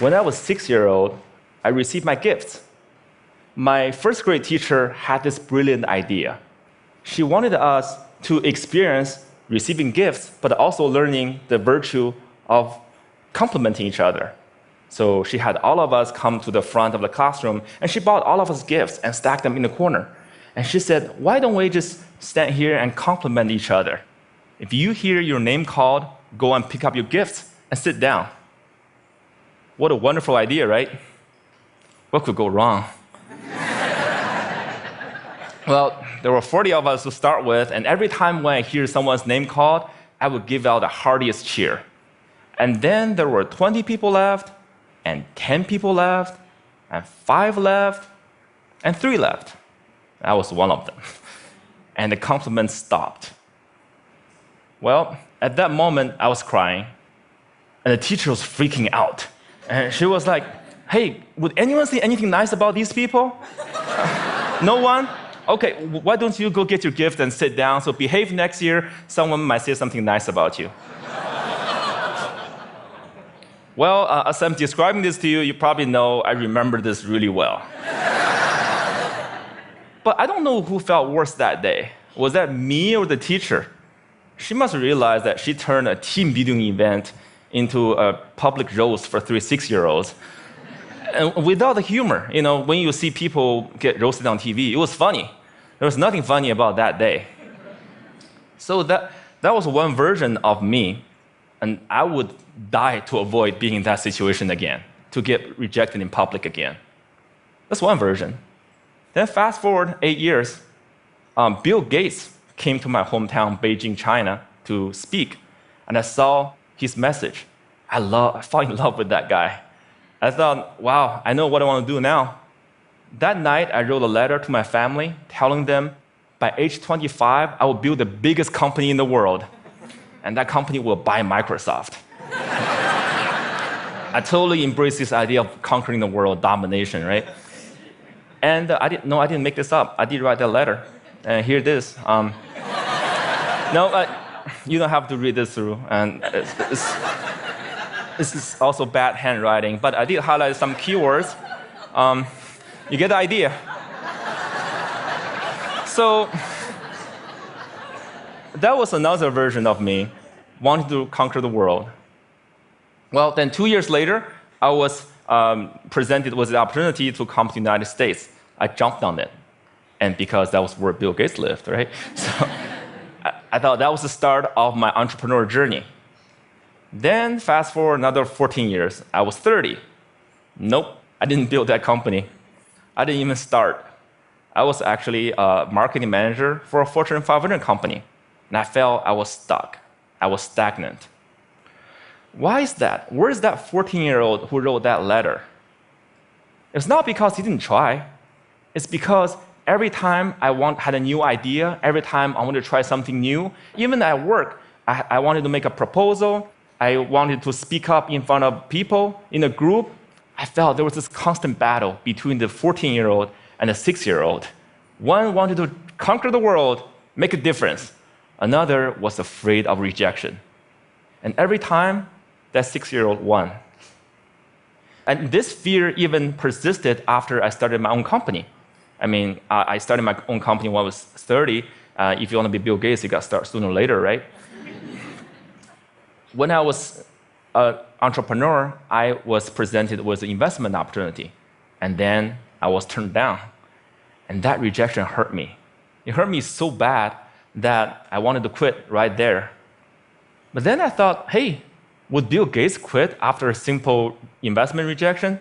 When I was 6-year-old, I received my gifts. My first grade teacher had this brilliant idea. She wanted us to experience receiving gifts, but also learning the virtue of complimenting each other. So she had all of us come to the front of the classroom, and she bought all of us gifts and stacked them in the corner. And she said, why don't we just stand here and compliment each other? If you hear your name called, go and pick up your gifts and sit down. What a wonderful idea, right? What could go wrong? Well, there were 40 of us to start with, and every time when I hear someone's name called, I would give out the heartiest cheer. And then there were 20 people left, and 10 people left, and 5 left, and 3 left. I was one of them. And the compliments stopped. Well, at that moment, I was crying, and the teacher was freaking out. And she was like, hey, would anyone say anything nice about these people? No one? Okay, why don't you go get your gift and sit down, so behave next year, someone might say something nice about you. Well, as I'm describing this to you, you probably know I remember this really well. But I don't know who felt worse that day. Was that me or the teacher? She must realize that she turned a team building event into a public roast for 3 6-year-olds. And without the humor, when you see people get roasted on TV, it was funny. There was nothing funny about that day. So that was one version of me, and I would die to avoid being in that situation again, to get rejected in public again. That's one version. Then fast forward 8 years, Bill Gates came to my hometown, Beijing, China, to speak, and I saw his message. I fell in love with that guy. I thought, wow, I know what I want to do now. That night, I wrote a letter to my family telling them by age 25, I will build the biggest company in the world, and that company will buy Microsoft. I totally embraced this idea of conquering the world, domination, right? And I didn't make this up. I did write that letter, and here it is. You don't have to read this through, and this is also bad handwriting, but I did highlight some keywords. You get the idea. So that was another version of me wanting to conquer the world. Well, then 2 years later, I was presented with the opportunity to come to the United States. I jumped on it, and because that was where Bill Gates lived, right? So I thought that was the start of my entrepreneur journey. Then fast forward another 14 years, I was 30. Nope, I didn't build that company. I didn't even start. I was actually a marketing manager for a Fortune 500 company, and I felt I was stuck. I was stagnant. Why is that? Where is that 14-year-old who wrote that letter? It's not because he didn't try. It's because every time I had a new idea, every time I wanted to try something new, even at work, I wanted to make a proposal, I wanted to speak up in front of people in a group, I felt there was this constant battle between the 14-year-old and the 6-year-old. One wanted to conquer the world, make a difference. Another was afraid of rejection. And every time, that 6-year-old won. And this fear even persisted after I started my own company. I mean, I started my own company when I was 30. If you want to be Bill Gates, you got to start sooner or later, right? When I was an entrepreneur, I was presented with an investment opportunity. And then I was turned down. And that rejection hurt me. It hurt me so bad that I wanted to quit right there. But then I thought, hey, would Bill Gates quit after a simple investment rejection?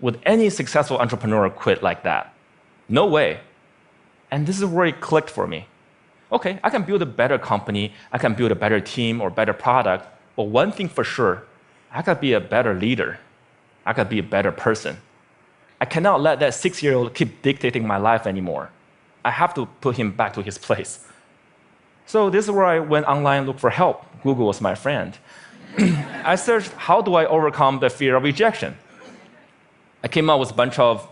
Would any successful entrepreneur quit like that? No way. And this is where it clicked for me. Okay, I can build a better company, I can build a better team or better product, but one thing for sure, I could be a better leader. I could be a better person. I cannot let that 6-year-old keep dictating my life anymore. I have to put him back to his place. So this is where I went online and looked for help. Google was my friend. I searched, how do I overcome the fear of rejection? I came up with a bunch of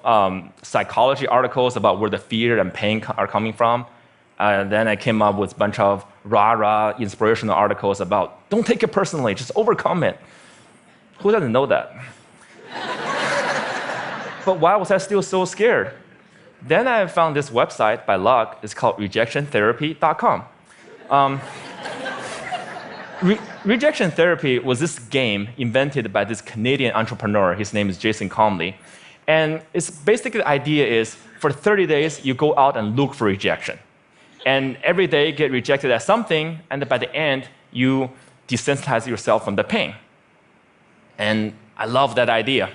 psychology articles about where the fear and pain are coming from. Then I came up with a bunch of rah-rah inspirational articles about, don't take it personally, just overcome it. Who doesn't know that? But why was I still so scared? Then I found this website by luck. It's called rejectiontherapy.com. Rejection therapy was this game invented by this Canadian entrepreneur. His name is Jason Comley. And it's basically the idea is for 30 days, you go out and look for rejection. And every day get rejected at something, and then by the end, you desensitize yourself from the pain. And I love that idea.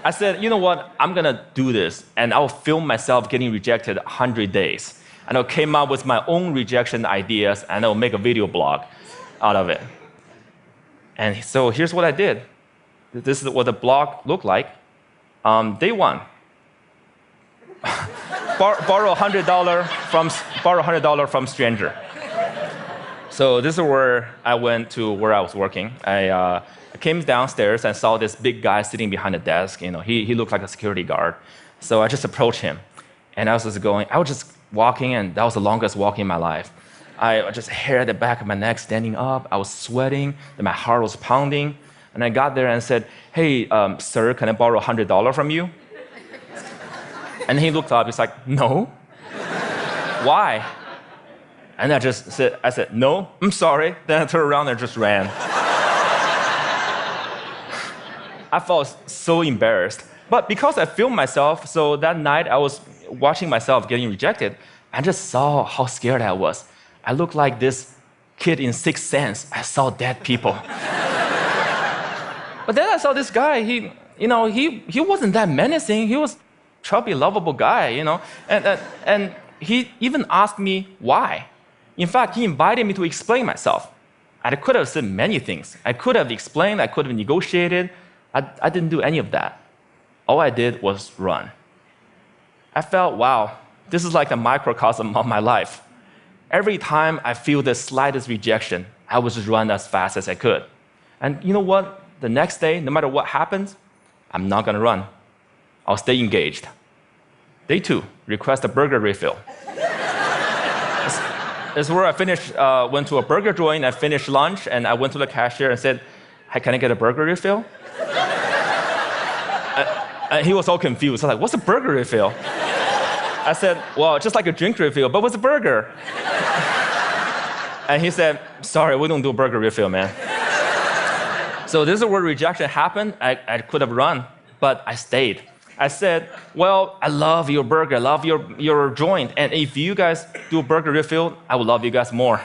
I said, you know what, I'm gonna do this, and I'll film myself getting rejected 100 days. And I came up with my own rejection ideas, and I'll make a video blog out of it. And so here's what I did. This is what the blog looked like. Day one, borrow $100 from stranger. So this is where I went to where I was working. I came downstairs and saw this big guy sitting behind the desk. You know, he looked like a security guard. So I just approached him, and I was just walking, and that was the longest walk in my life. I just hair at the back of my neck, standing up. I was sweating, and my heart was pounding. And I got there and said, "Hey, sir, can I borrow $100 from you?" And he looked up. He's like, "No." Why? And I said, "No, I'm sorry." Then I turned around and just ran. I felt so embarrassed. But because I filmed myself, so that night I was watching myself getting rejected, I just saw how scared I was. I looked like this kid in Sixth Sense. I saw dead people. But then I saw this guy, he wasn't that menacing. He was a chubby, lovable guy, you know. And he even asked me why. In fact, he invited me to explain myself. I could have said many things. I could have explained, I could have negotiated. I didn't do any of that. All I did was run. I felt, wow, this is like a microcosm of my life. Every time I feel the slightest rejection, I would just run as fast as I could. And you know what? The next day, no matter what happens, I'm not gonna run. I'll stay engaged. Day two, request a burger refill. This is where I finished, went to a burger joint, I finished lunch, and I went to the cashier and said, "Hey, can I get a burger refill?" And he was all confused. I was like, "What's a burger refill?" I said, "Well, just like a drink refill, but with a burger." And he said, "Sorry, we don't do burger refill, man." So this is where rejection happened. I could have run, but I stayed. I said, "Well, I love your burger, I love your joint, and if you guys do a burger refill, I would love you guys more."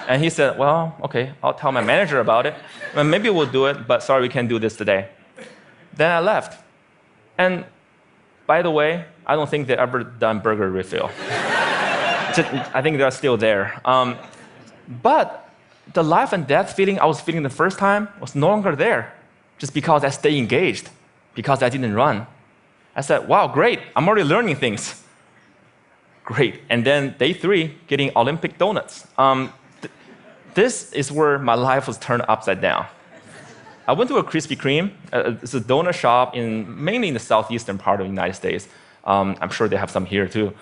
And he said, "Well, okay, I'll tell my manager about it. Well, maybe we'll do it, but sorry, we can't do this today." Then I left. And by the way, I don't think they ever done burger refill. I think they're still there. But the life and death feeling I was feeling the first time was no longer there, just because I stayed engaged, because I didn't run. I said, "Wow, great, I'm already learning things." Great. And then day three, getting Olympic donuts. This is where my life was turned upside down. I went to a Krispy Kreme. It's a donut shop mainly in the southeastern part of the United States. I'm sure they have some here too.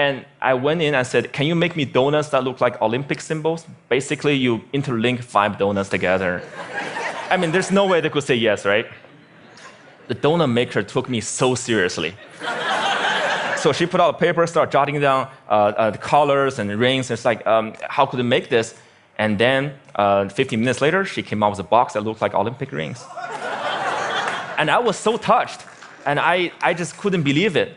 And I went in and said, "Can you make me donuts that look like Olympic symbols?" Basically, you interlink 5 donuts together. I mean, there's no way they could say yes, right? The donut maker took me so seriously. So she put out a paper, started jotting down the colors and the rings. It's like, how could they make this? And then 15 minutes later, she came out with a box that looked like Olympic rings. And I was so touched. And I just couldn't believe it.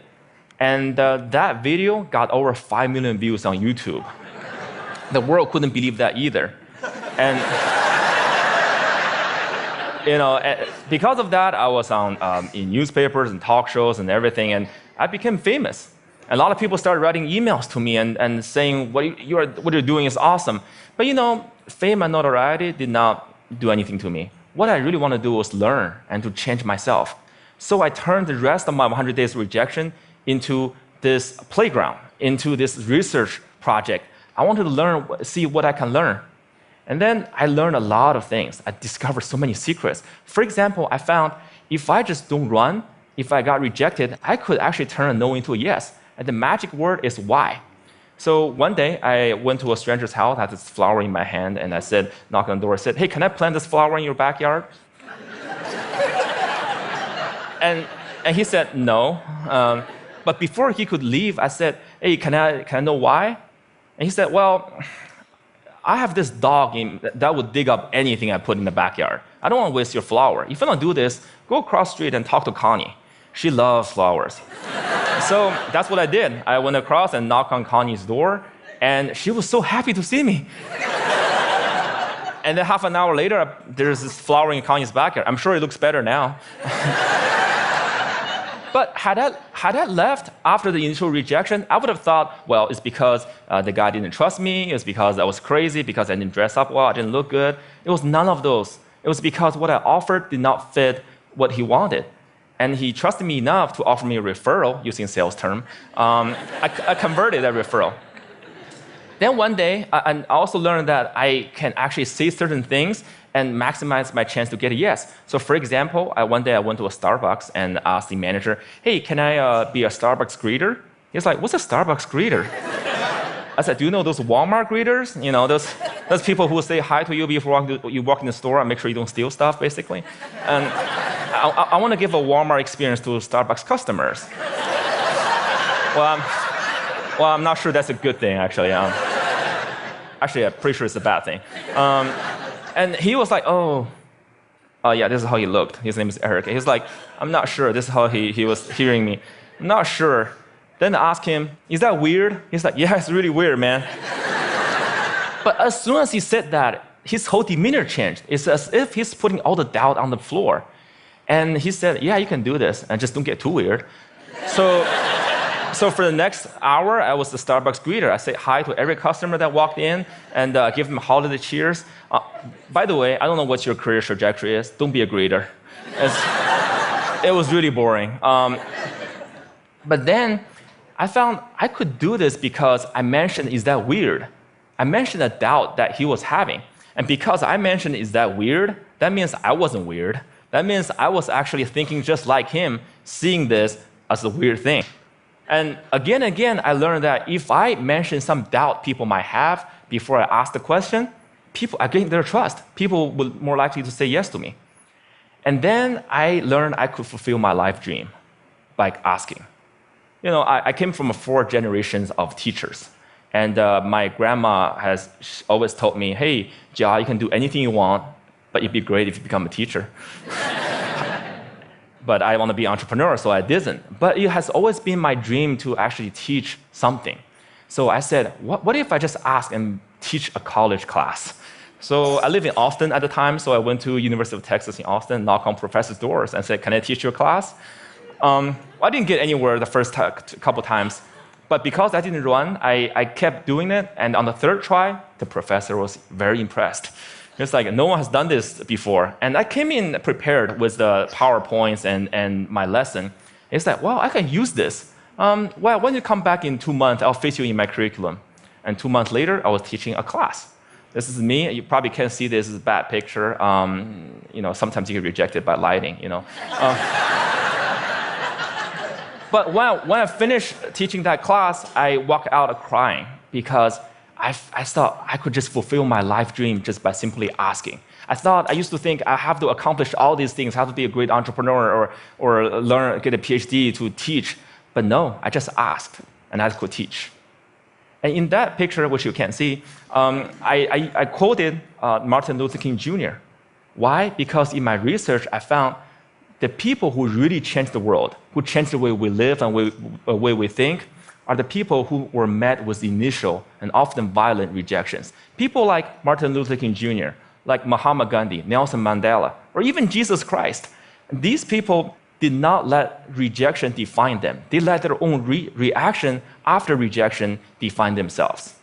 And that video got over 5 million views on YouTube. The world couldn't believe that either. And because of that, I was on in newspapers and talk shows and everything, and I became famous. A lot of people started writing emails to me and saying, what you're doing is awesome. But fame and notoriety did not do anything to me. What I really want to do was learn and to change myself. So I turned the rest of my 100 days of rejection into this playground, into this research project. I wanted to learn, see what I can learn. And then I learned a lot of things. I discovered so many secrets. For example, I found if I just don't run, if I got rejected, I could actually turn a no into a yes. And the magic word is why. So one day, I went to a stranger's house, I had this flower in my hand, and I said, knocked on the door, I said, "Hey, can I plant this flower in your backyard?" and he said no. But before he could leave, I said, hey, can I know why? And he said, well, I have this dog that would dig up anything I put in the backyard. I don't want to waste your flower. If you don't do this, go across the street and talk to Connie. She loves flowers. So that's what I did. I went across and knocked on Connie's door, and she was so happy to see me. And then half an hour later, there's this flower in Connie's backyard. I'm sure it looks better now. But had I left after the initial rejection, I would have thought, well, it's because the guy didn't trust me, it's because I was crazy, because I didn't dress up well, I didn't look good. It was none of those. It was because what I offered did not fit what he wanted. And he trusted me enough to offer me a referral, using sales term. I converted that referral. Then one day, I also learned that I can actually say certain things and maximize my chance to get a yes. So for example, one day I went to a Starbucks and asked the manager, hey, can I be a Starbucks greeter? He's like, what's a Starbucks greeter? I said, do you know those Walmart greeters? You know, those people who say hi to you before you walk in the store and make sure you don't steal stuff, basically. And I want to give a Walmart experience to Starbucks customers. Well, I'm not sure that's a good thing, actually. Actually, I'm pretty sure it's a bad thing. And he was like, oh, yeah, this is how he looked. His name is Eric. He's like, I'm not sure. This is how he was hearing me. I'm not sure. Then I asked him, is that weird? He's like, yeah, it's really weird, man. But as soon as he said that, his whole demeanor changed. It's as if he's putting all the doubt on the floor. And he said, yeah, you can do this, and just don't get too weird. So for the next hour, I was the Starbucks greeter. I said hi to every customer that walked in and give them holiday cheers. By the way, I don't know what your career trajectory is. Don't be a greeter. It was really boring. But then I found I could do this because I mentioned, is that weird? I mentioned a doubt that he was having. And because I mentioned, is that weird? That means I wasn't weird. That means I was actually thinking just like him, seeing this as a weird thing. And again, I learned that if I mention some doubt people might have before I ask the question, I gain their trust. People will more likely to say yes to me. And then I learned I could fulfill my life dream by asking. You know, I came from 4 generations of teachers. And my grandma has always told me, hey, Jia, you can do anything you want, but it'd be great if you become a teacher. But I want to be an entrepreneur, so I didn't. But it has always been my dream to actually teach something. So I said, what if I just ask and teach a college class? So I lived in Austin at the time, so I went to University of Texas in Austin, knocked on professors' doors and said, can I teach your class? I didn't get anywhere the first couple times. But because I didn't run, I kept doing it. And on the 3rd try, the professor was very impressed. It's like, no one has done this before. And I came in prepared with the PowerPoints and my lesson. It's like, well, I can use this. Well, when you come back in 2 months, I'll fit you in my curriculum. And 2 months later, I was teaching a class. This is me. You probably can't see this. It's a bad picture. You know, sometimes you get rejected by lighting, you know. But when I finished teaching that class, I walked out crying because I thought I could just fulfill my life dream just by simply asking. I used to think I have to accomplish all these things, I have to be a great entrepreneur or get a PhD to teach. But no, I just asked and I could teach. And in that picture, which you can't see, I quoted Martin Luther King Jr. Why? Because in my research, I found the people who really changed the world, who changed the way we live and the way we think, are the people who were met with initial and often violent rejections. People like Martin Luther King Jr., like Mahatma Gandhi, Nelson Mandela, or even Jesus Christ. These people did not let rejection define them. They let their own reaction after rejection define themselves.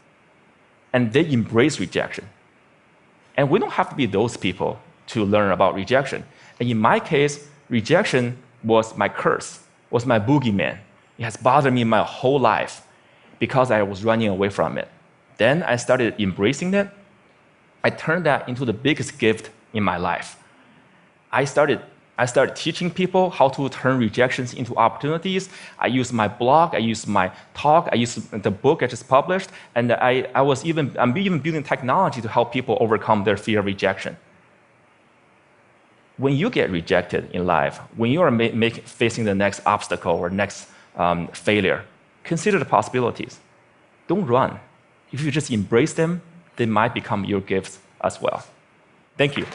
And they embrace rejection. And we don't have to be those people to learn about rejection. And in my case, rejection was my curse, was my boogeyman. It has bothered me my whole life because I was running away from it. Then I started embracing it. I turned that into the biggest gift in my life. I started teaching people how to turn rejections into opportunities. I used my blog, I used my talk, I used the book I just published, and I'm even building technology to help people overcome their fear of rejection. when you get rejected in life, when you are facing the next obstacle or next failure, consider the possibilities. Don't run. If you just embrace them, they might become your gifts as well. Thank you.